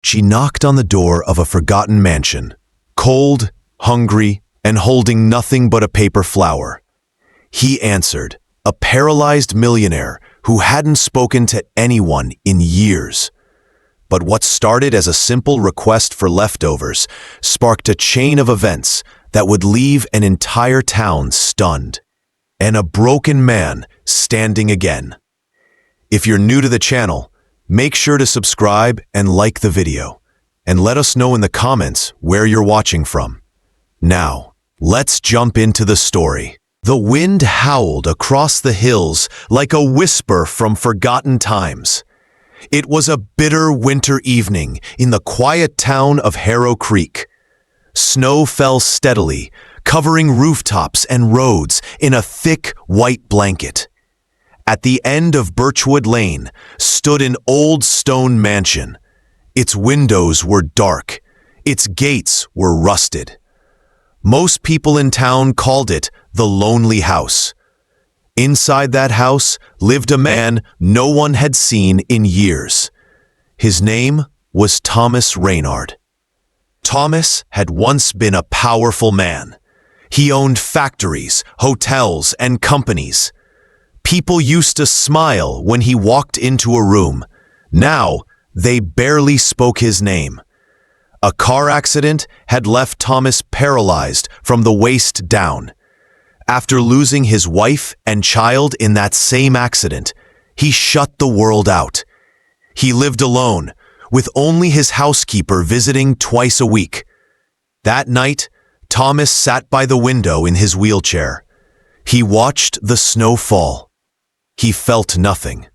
She knocked on the door of a forgotten mansion, cold, hungry, and holding nothing but a paper flower. He answered, a paralyzed millionaire who hadn't spoken to anyone in years. But what started as a simple request for leftovers sparked a chain of events that would leave an entire town stunned. And a broken man standing again. If you're new to the channel, make sure to subscribe and like the video, and let us know in the comments where you're watching from. Now, let's jump into the story. The wind howled across the hills like a whisper from forgotten times. It was a bitter winter evening in the quiet town of Harrow Creek. Snow fell steadily, covering rooftops and roads in a thick white blanket. At the end of Birchwood Lane stood an old stone mansion. Its windows were dark. Its gates were rusted. Most people in town called it the Lonely House. Inside that house lived a man no one had seen in years. His name was Thomas Reynard. Thomas had once been a powerful man. He owned factories, hotels, and companies. People used to smile when he walked into a room. Now, they barely spoke his name. A car accident had left Thomas paralyzed from the waist down. After losing his wife and child in that same accident, he shut the world out. He lived alone, with only his housekeeper visiting twice a week. That night, Thomas sat by the window in his wheelchair. He watched the snow fall. He felt nothing.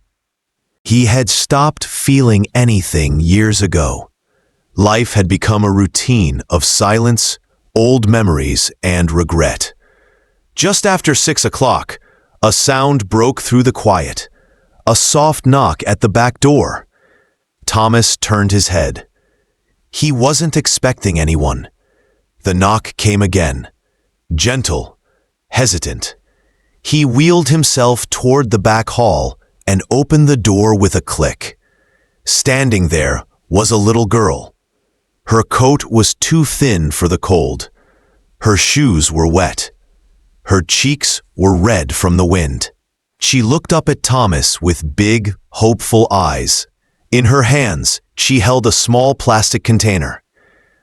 He had stopped feeling anything years ago. Life had become a routine of silence, old memories, and regret. Just after 6 o'clock, a sound broke through the quiet. A soft knock at the back door. Thomas turned his head. He wasn't expecting anyone. The knock came again. Gentle, hesitant. He wheeled himself toward the back hall and opened the door with a click. Standing there was a little girl. Her coat was too thin for the cold. Her shoes were wet. Her cheeks were red from the wind. She looked up at Thomas with big, hopeful eyes. In her hands, she held a small plastic container.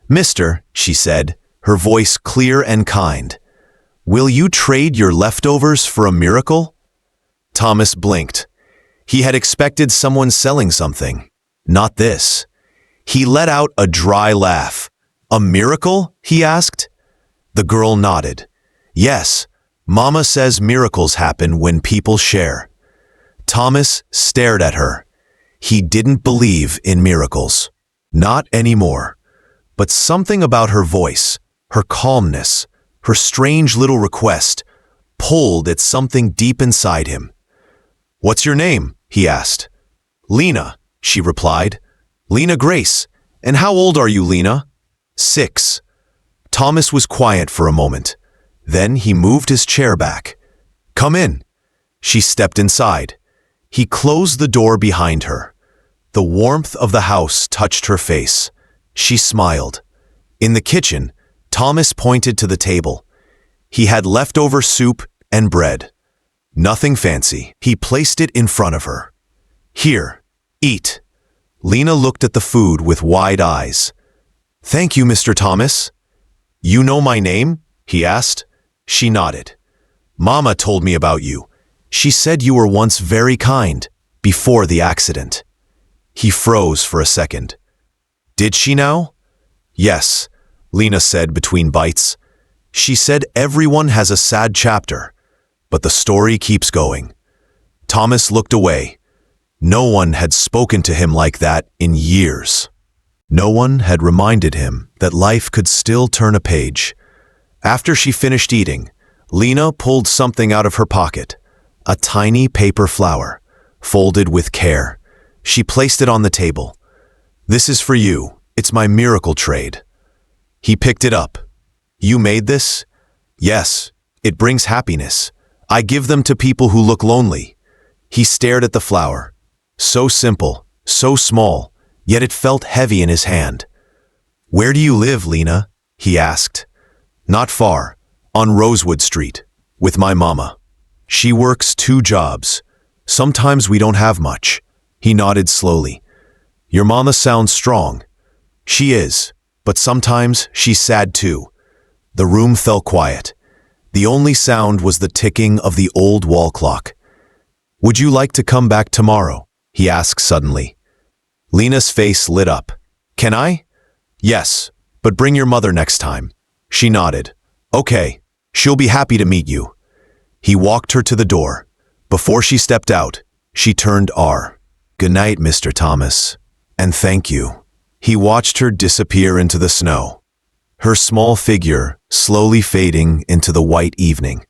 "Mister," she said, her voice clear and kind, "will you trade your leftovers for a miracle?" Thomas blinked. He had expected someone selling something. Not this. He let out a dry laugh. "A miracle?" he asked. The girl nodded. "Yes, Mama says miracles happen when people share." Thomas stared at her. He didn't believe in miracles. Not anymore. But something about her voice, her calmness, her strange little request, pulled at something deep inside him. "What's your name?" he asked. "Lena," she replied. "Lena Grace. And how old are you, Lena?" 6. Thomas was quiet for a moment. Then he moved his chair back. "Come in." She stepped inside. He closed the door behind her. The warmth of the house touched her face. She smiled. In the kitchen, Thomas pointed to the table. He had leftover soup and bread. Nothing fancy. He placed it in front of her. "Here, eat." Lena looked at the food with wide eyes. "Thank you, Mr. Thomas." "You know my name?" he asked. She nodded. "Mama told me about you. She said you were once very kind, before the accident." He froze for a second. "Did she now?" "Yes," Lena said between bites. "She said everyone has a sad chapter, but the story keeps going." Thomas looked away. No one had spoken to him like that in years. No one had reminded him that life could still turn a page. After she finished eating, Lena pulled something out of her pocket, a tiny paper flower, folded with care. She placed it on the table. "This is for you. It's my miracle trade." He picked it up. "You made this?" "Yes, it brings happiness. I give them to people who look lonely." He stared at the flower. So simple, so small, yet it felt heavy in his hand. "Where do you live, Lena?" he asked. "Not far, on Rosewood Street, with my mama. She works 2 jobs. Sometimes we don't have much." He nodded slowly. "Your mama sounds strong." "She is, but sometimes she's sad too." The room fell quiet. The only sound was the ticking of the old wall clock. "Would you like to come back tomorrow?" he asked suddenly. Lena's face lit up. "Can I?" "Yes, but bring your mother next time." She nodded. "Okay, she'll be happy to meet you." He walked her to the door. Before she stepped out, she turned R. "Good night, Mr. Thomas, and thank you." He watched her disappear into the snow, her small figure slowly fading into the white evening.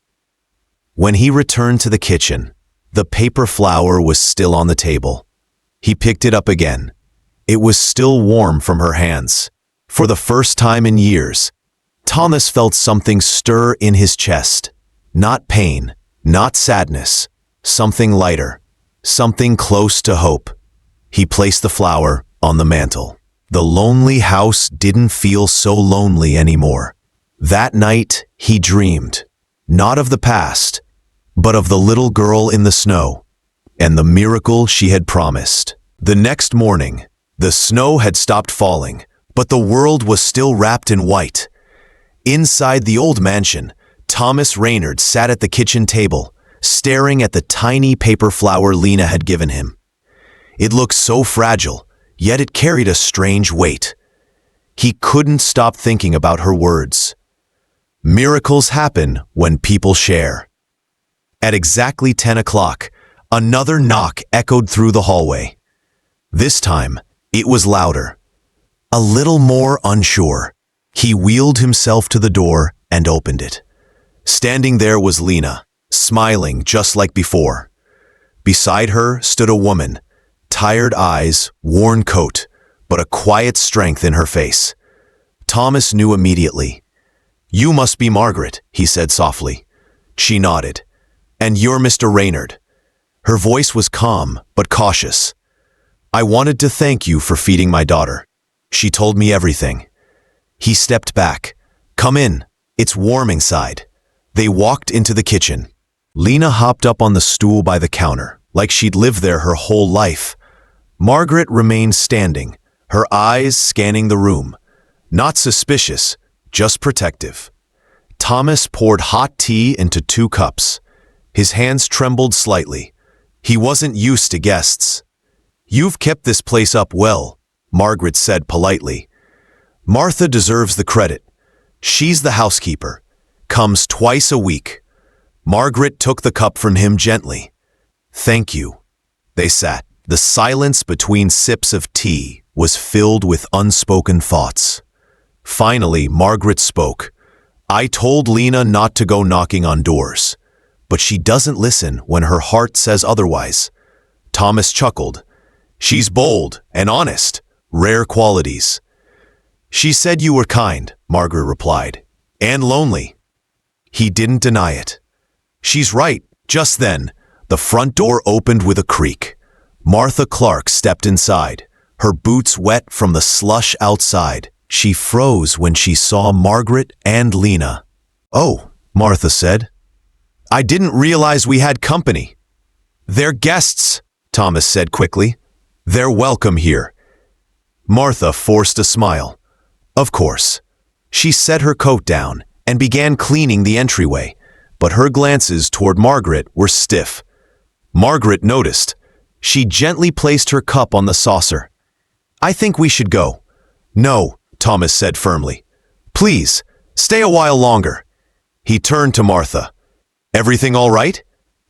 When he returned to the kitchen, the paper flower was still on the table. He picked it up again. It was still warm from her hands. For the first time in years, Thomas felt something stir in his chest. Not pain, not sadness, something lighter, something close to hope. He placed the flower on the mantel. The lonely house didn't feel so lonely anymore. That night, he dreamed, not of the past, but of the little girl in the snow, and the miracle she had promised. The next morning, the snow had stopped falling, but the world was still wrapped in white. Inside the old mansion, Thomas Reynard sat at the kitchen table, staring at the tiny paper flower Lena had given him. It looked so fragile, yet it carried a strange weight. He couldn't stop thinking about her words. Miracles happen when people share. At exactly 10 o'clock, another knock echoed through the hallway. This time, it was louder. A little more unsure, he wheeled himself to the door and opened it. Standing there was Lena, smiling just like before. Beside her stood a woman, tired eyes, worn coat, but a quiet strength in her face. Thomas knew immediately. "You must be Margaret," he said softly. She nodded. "And you're Mr. Reynard." Her voice was calm but cautious. "I wanted to thank you for feeding my daughter. She told me everything." He stepped back. "Come in. It's warm inside." They walked into the kitchen. Lena hopped up on the stool by the counter, like she'd lived there her whole life. Margaret remained standing, her eyes scanning the room. Not suspicious, just protective. Thomas poured hot tea into 2 cups. His hands trembled slightly. He wasn't used to guests. "You've kept this place up well," Margaret said politely. "Martha deserves the credit. She's the housekeeper. Comes twice a week." Margaret took the cup from him gently. "Thank you." They sat. The silence between sips of tea was filled with unspoken thoughts. Finally, Margaret spoke. "I told Lena not to go knocking on doors, but she doesn't listen when her heart says otherwise." Thomas chuckled. "She's bold and honest, rare qualities." "She said you were kind," Margaret replied, "and lonely." He didn't deny it. "She's right." Just then, the front door opened with a creak. Martha Clark stepped inside, her boots wet from the slush outside. She froze when she saw Margaret and Lena. "Oh," Martha said. "I didn't realize we had company." "They're guests," Thomas said quickly. "They're welcome here." Martha forced a smile. "Of course." She set her coat down and began cleaning the entryway, but her glances toward Margaret were stiff. Margaret noticed. She gently placed her cup on the saucer. "I think we should go." "No," Thomas said firmly. "Please, stay a while longer." He turned to Martha. "Everything all right?"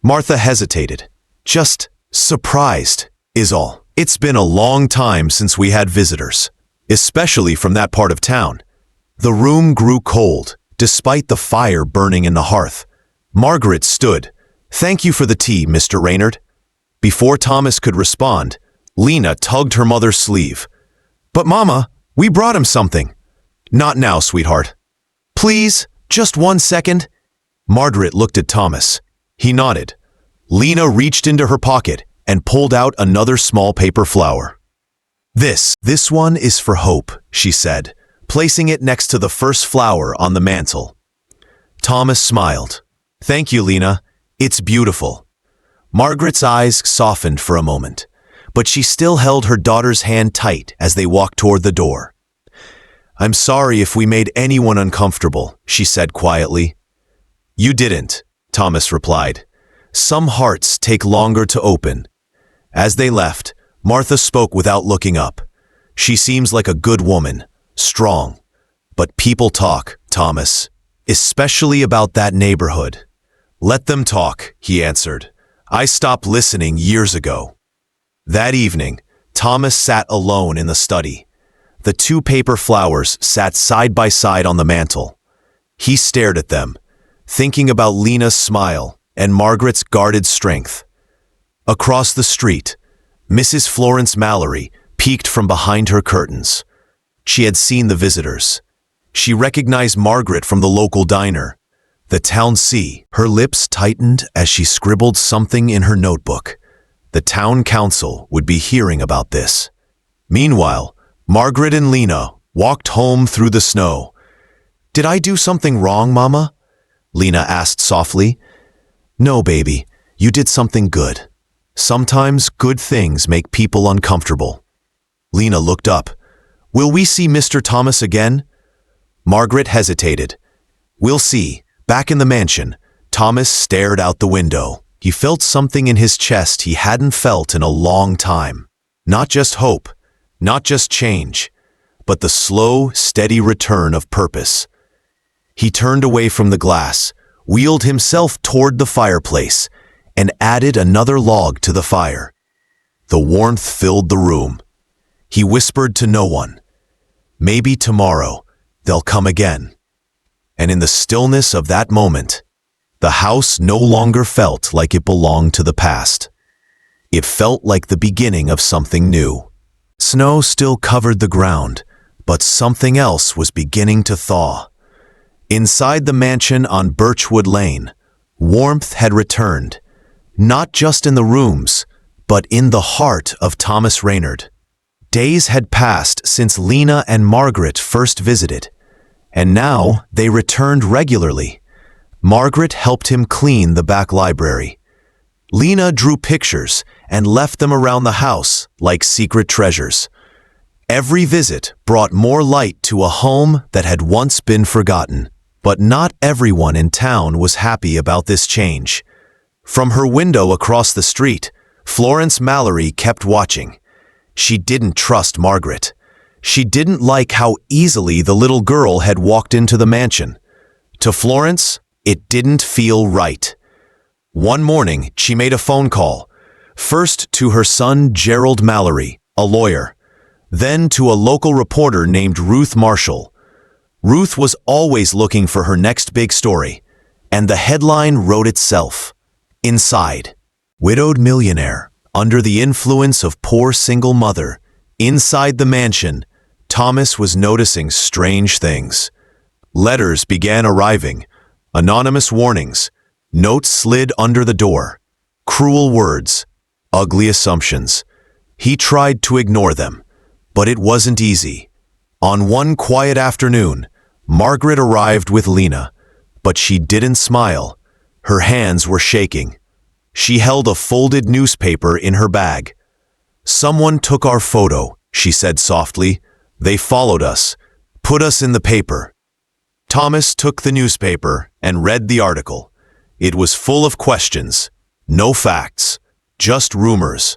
Martha hesitated. "Just surprised, is all. It's been a long time since we had visitors, especially from that part of town." The room grew cold, despite the fire burning in the hearth. Margaret stood. "Thank you for the tea, Mr. Reynard." Before Thomas could respond, Lena tugged her mother's sleeve. "But Mama, we brought him something." "Not now, sweetheart." "Please, just 1 second." Margaret looked at Thomas. He nodded. Lena reached into her pocket and pulled out another small paper flower. This one is for Hope, she said, placing it next to the first flower on the mantel. Thomas smiled. Thank you, Lena. It's beautiful. Margaret's eyes softened for a moment, but she still held her daughter's hand tight as they walked toward the door. I'm sorry if we made anyone uncomfortable, she said quietly. You didn't, Thomas replied. Some hearts take longer to open. As they left, Martha spoke without looking up. She seems like a good woman, strong. But people talk, Thomas, especially about that neighborhood. Let them talk, he answered. I stopped listening years ago. That evening, Thomas sat alone in the study. The two paper flowers sat side by side on the mantel. He stared at them, thinking about Lena's smile and Margaret's guarded strength. Across the street, Mrs. Florence Mallory peeked from behind her curtains. She had seen the visitors. She recognized Margaret from the local diner, the town sea. Her lips tightened as she scribbled something in her notebook. The town council would be hearing about this. Meanwhile, Margaret and Lena walked home through the snow. Did I do something wrong, Mama? Lena asked softly. No, baby, you did something good. Sometimes good things make people uncomfortable. Lena looked up. Will we see Mr. Thomas again? Margaret hesitated. We'll see. Back in the mansion, Thomas stared out the window. He felt something in his chest he hadn't felt in a long time. Not just hope, not just change, but the slow, steady return of purpose. He turned away from the glass, wheeled himself toward the fireplace, and added another log to the fire. The warmth filled the room. He whispered to no one, maybe tomorrow they'll come again. And in the stillness of that moment, the house no longer felt like it belonged to the past. It felt like the beginning of something new. Snow still covered the ground, but something else was beginning to thaw. Inside the mansion on Birchwood Lane, warmth had returned, not just in the rooms, but in the heart of Thomas Reynard. Days had passed since Lena and Margaret first visited, and now they returned regularly. Margaret helped him clean the back library. Lena drew pictures and left them around the house like secret treasures. Every visit brought more light to a home that had once been forgotten. But not everyone in town was happy about this change. From her window across the street, Florence Mallory kept watching. She didn't trust Margaret. She didn't like how easily the little girl had walked into the mansion. To Florence, it didn't feel right. One morning, she made a phone call, first to her son Gerald Mallory, a lawyer, then to a local reporter named Ruth Marshall. Ruth was always looking for her next big story, and the headline wrote itself. Inside, widowed millionaire, under the influence of poor single mother. Inside the mansion, Thomas was noticing strange things. Letters began arriving, anonymous warnings, notes slid under the door, cruel words, ugly assumptions. He tried to ignore them, but it wasn't easy. On one quiet afternoon, Margaret arrived with Lena, but she didn't smile. Her hands were shaking. She held a folded newspaper in her bag. Someone took our photo, she said softly. They followed us, put us in the paper. Thomas took the newspaper and read the article. It was full of questions, no facts, just rumors.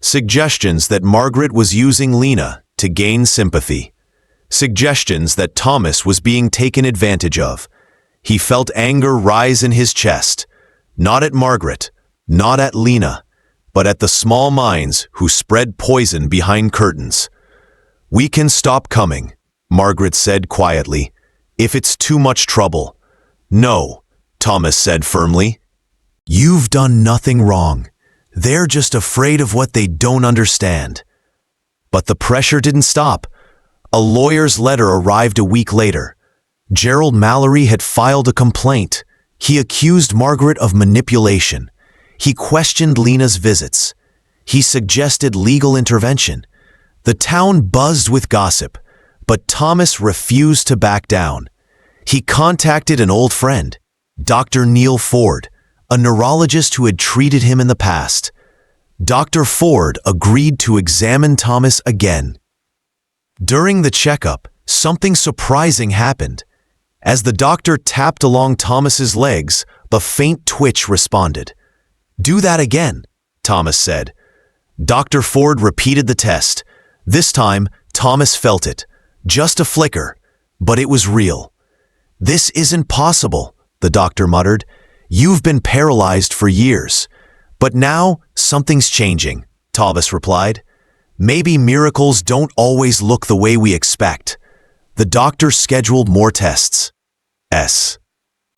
Suggestions that Margaret was using Lena to gain sympathy. Suggestions that Thomas was being taken advantage of. He felt anger rise in his chest, not at Margaret, not at Lena, but at the small minds who spread poison behind curtains. We can stop coming, Margaret said quietly, if it's too much trouble. No, Thomas said firmly. You've done nothing wrong. They're just afraid of what they don't understand. But the pressure didn't stop. A lawyer's letter arrived a week later. Gerald Mallory had filed a complaint. He accused Margaret of manipulation. He questioned Lena's visits. He suggested legal intervention. The town buzzed with gossip, but Thomas refused to back down. He contacted an old friend, Dr. Neil Ford, a neurologist who had treated him in the past. Dr. Ford agreed to examine Thomas again. During the checkup, something surprising happened. As the doctor tapped along Thomas's legs, a faint twitch responded. "Do that again," Thomas said. Dr. Ford repeated the test. This time, Thomas felt it. Just a flicker, but it was real. "This isn't possible," the doctor muttered. "You've been paralyzed for years." "But now, something's changing," Thomas replied. "Maybe miracles don't always look the way we expect." The doctor scheduled more tests.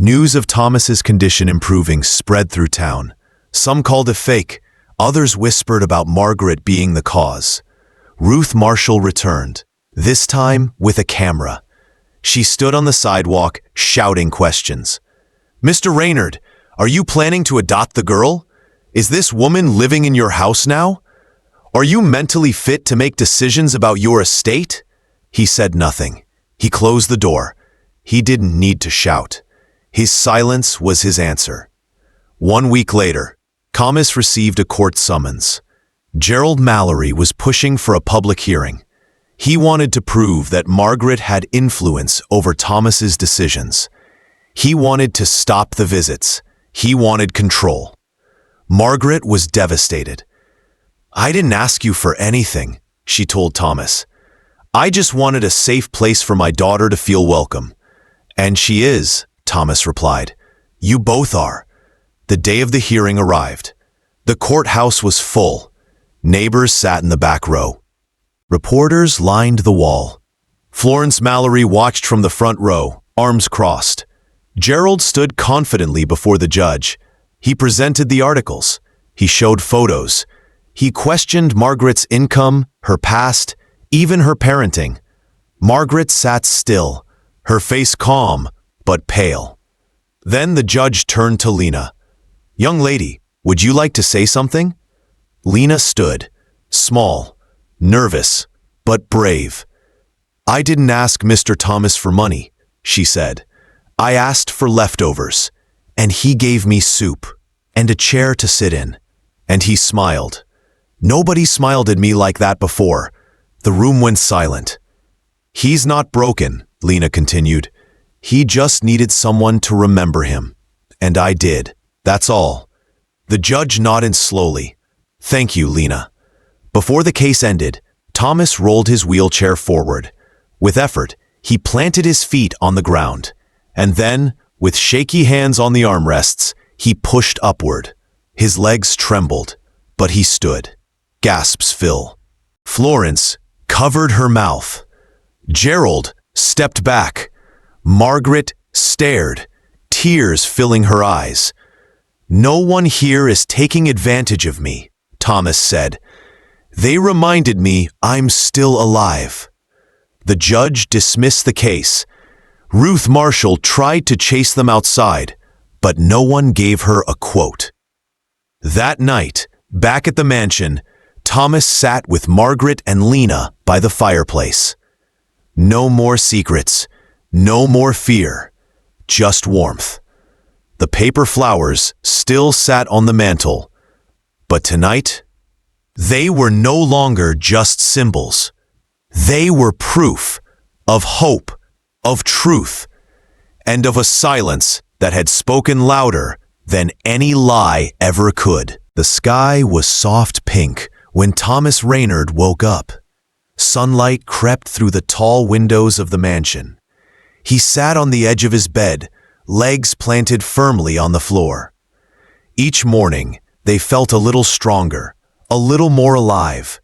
News of Thomas's condition improving spread through town. Some called it fake, others whispered about Margaret being the cause. Ruth Marshall returned, this time with a camera. She stood on the sidewalk, shouting questions. "Mr. Raynard, are you planning to adopt the girl? Is this woman living in your house now? Are you mentally fit to make decisions about your estate?" He said nothing. He closed the door. He didn't need to shout. His silence was his answer. 1 week later, Thomas received a court summons. Gerald Mallory was pushing for a public hearing. He wanted to prove that Margaret had influence over Thomas's decisions. He wanted to stop the visits. He wanted control. Margaret was devastated. "I didn't ask you for anything," she told Thomas. "I just wanted a safe place for my daughter to feel welcome." "And she is," Thomas replied. "You both are." The day of the hearing arrived. The courthouse was full. Neighbors sat in the back row. Reporters lined the wall. Florence Mallory watched from the front row, arms crossed. Gerald stood confidently before the judge. He presented the articles. He showed photos. He questioned Margaret's income, her past, even her parenting. Margaret sat still, her face calm but pale. Then the judge turned to Lena. "Young lady, would you like to say something?" Lena stood, small, nervous, but brave. "I didn't ask Mr. Thomas for money," she said. "I asked for leftovers, and he gave me soup and a chair to sit in." And he smiled. Nobody smiled at me like that before. The room went silent. "He's not broken," Lena continued. "He just needed someone to remember him. And I did. That's all." The judge nodded slowly. "Thank you, Lena." Before the case ended, Thomas rolled his wheelchair forward. With effort, he planted his feet on the ground. And then, with shaky hands on the armrests, he pushed upward. His legs trembled, but he stood. Gasps fill. Florence covered her mouth. Gerald stepped back. Margaret stared, tears filling her eyes. "No one here is taking advantage of me," Thomas said. "They reminded me I'm still alive." The judge dismissed the case. Ruth Marshall tried to chase them outside, but no one gave her a quote. That night, back at the mansion, Thomas sat with Margaret and Lena by the fireplace. No more secrets, no more fear, just warmth. The paper flowers still sat on the mantel, but tonight, they were no longer just symbols. They were proof of hope, of truth, and of a silence that had spoken louder than any lie ever could. The sky was soft pink when Thomas Raynard woke up. Sunlight crept through the tall windows of the mansion. He sat on the edge of his bed, legs planted firmly on the floor. Each morning, they felt a little stronger, a little more alive.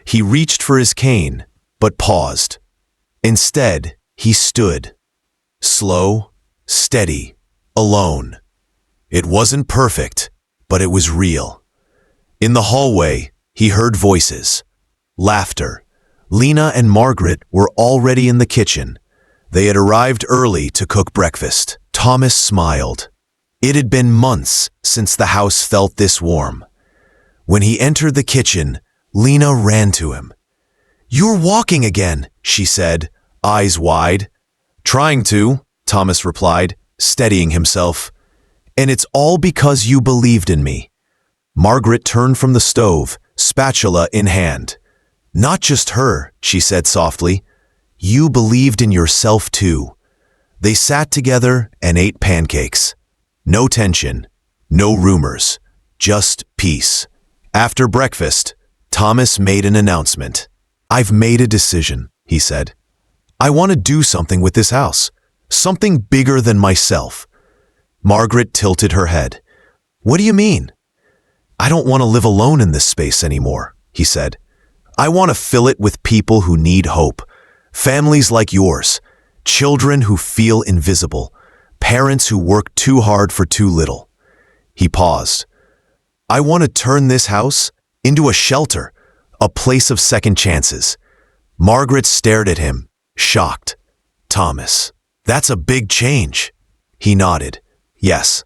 He reached for his cane, but paused. Instead, he stood. Slow, steady, alone. It wasn't perfect, but it was real. In the hallway, he heard voices. Laughter. Lena and Margaret were already in the kitchen. They had arrived early to cook breakfast. Thomas smiled. It had been months since the house felt this warm. When he entered the kitchen, Lena ran to him. "You're walking again," she said, eyes wide. "Trying to," Thomas replied, steadying himself. "And it's all because you believed in me." Margaret turned from the stove, spatula in hand. "Not just her," she said softly. "You believed in yourself too." They sat together and ate pancakes. No tension, no rumors, just peace. After breakfast, Thomas made an announcement. "I've made a decision," he said. "I want to do something with this house, something bigger than myself." Margaret tilted her head. "What do you mean?" "I don't want to live alone in this space anymore," he said. "I want to fill it with people who need hope, families like yours, children who feel invisible, parents who work too hard for too little." He paused. "I want to turn this house into a shelter, a place of second chances." Margaret stared at him, shocked. "Thomas, that's a big change." He nodded. "Yes,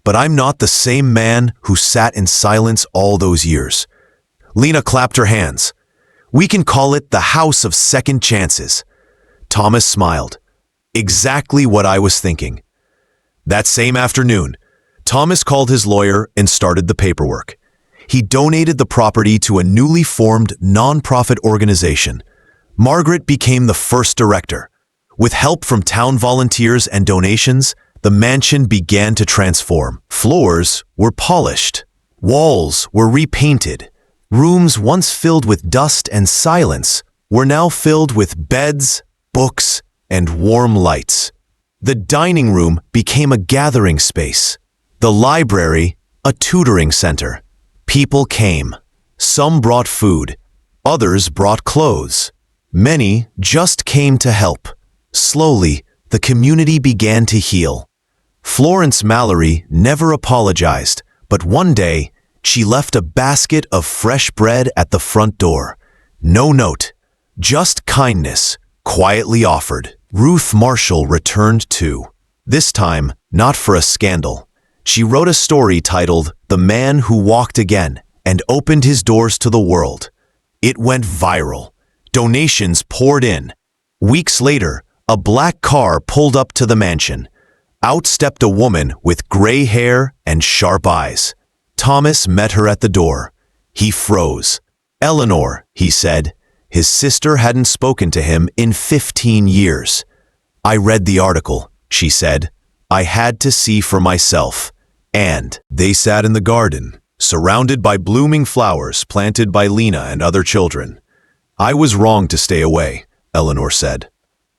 but I'm not the same man who sat in silence all those years." Lena clapped her hands. "We can call it the House of Second Chances." Thomas smiled. "Exactly what I was thinking." That same afternoon, Thomas called his lawyer and started the paperwork. He donated the property to a newly formed nonprofit organization. Margaret became the first director. With help from town volunteers and donations, the mansion began to transform. Floors were polished. Walls were repainted. Rooms once filled with dust and silence were now filled with beds, books, and warm lights. The dining room became a gathering space. The library, a tutoring center. People came. Some brought food. Others brought clothes. Many just came to help. Slowly, the community began to heal. Florence Mallory never apologized, but one day, she left a basket of fresh bread at the front door. No note, just kindness, quietly offered. Ruth Marshall returned too. This time, not for a scandal. She wrote a story titled "The Man Who Walked Again" and opened his doors to the world. It went viral. Donations poured in. Weeks later, a black car pulled up to the mansion. Out stepped a woman with gray hair and sharp eyes. Thomas met her at the door. He froze. "Eleanor," he said. His sister hadn't spoken to him in 15 years. "I read the article," she said. "I had to see for myself." And they sat in the garden, surrounded by blooming flowers planted by Lena and other children. "I was wrong to stay away," Eleanor said.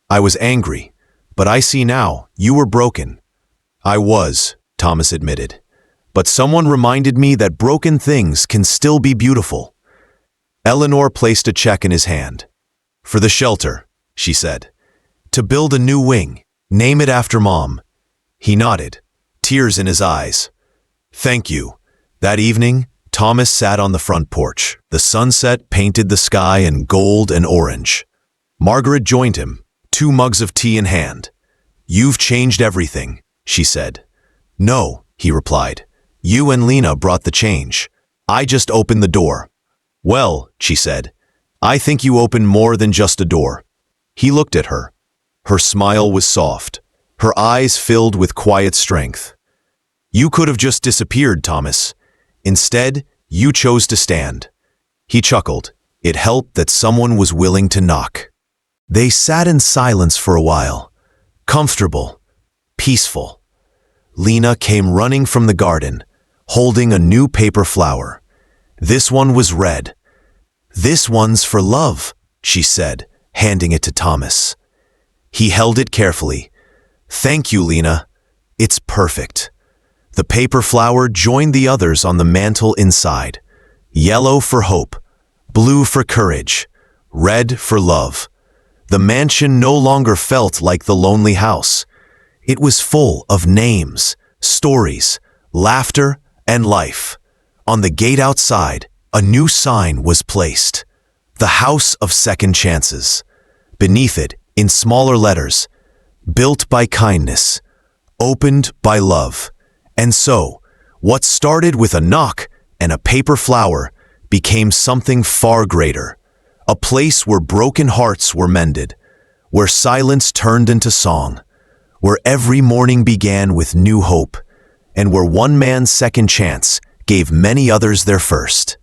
"I was angry, but I see now you were broken." "I was," Thomas admitted. "But someone reminded me that broken things can still be beautiful." Eleanor placed a check in his hand. "For the shelter," she said. "To build a new wing. Name it after Mom." He nodded, tears in his eyes. "Thank you." That evening, Thomas sat on the front porch. The sunset painted the sky in gold and orange. Margaret joined him, 2 mugs of tea in hand. "You've changed everything," she said. "No," he replied. "You and Lena brought the change. I just opened the door." "Well," she said, "I think you opened more than just a door." He looked at her. Her smile was soft. Her eyes filled with quiet strength. "You could have just disappeared, Thomas. Instead, you chose to stand." He chuckled. It helped that someone was willing to knock. They sat in silence for a while, comfortable, peaceful. Lena came running from the garden, holding a new paper flower. "This one was red." "This one's for love," she said, handing it to Thomas. He held it carefully. "Thank you, Lena. It's perfect." The paper flower joined the others on the mantel inside. Yellow for hope, blue for courage, red for love. The mansion no longer felt like the lonely house. It was full of names, stories, laughter, and life. On the gate outside, a new sign was placed. "The House of Second Chances." Beneath it, in smaller letters, "Built by kindness, opened by love." And so, what started with a knock and a paper flower became something far greater. a place where broken hearts were mended, where silence turned into song, where every morning began with new hope, and where one man's second chance gave many others their first.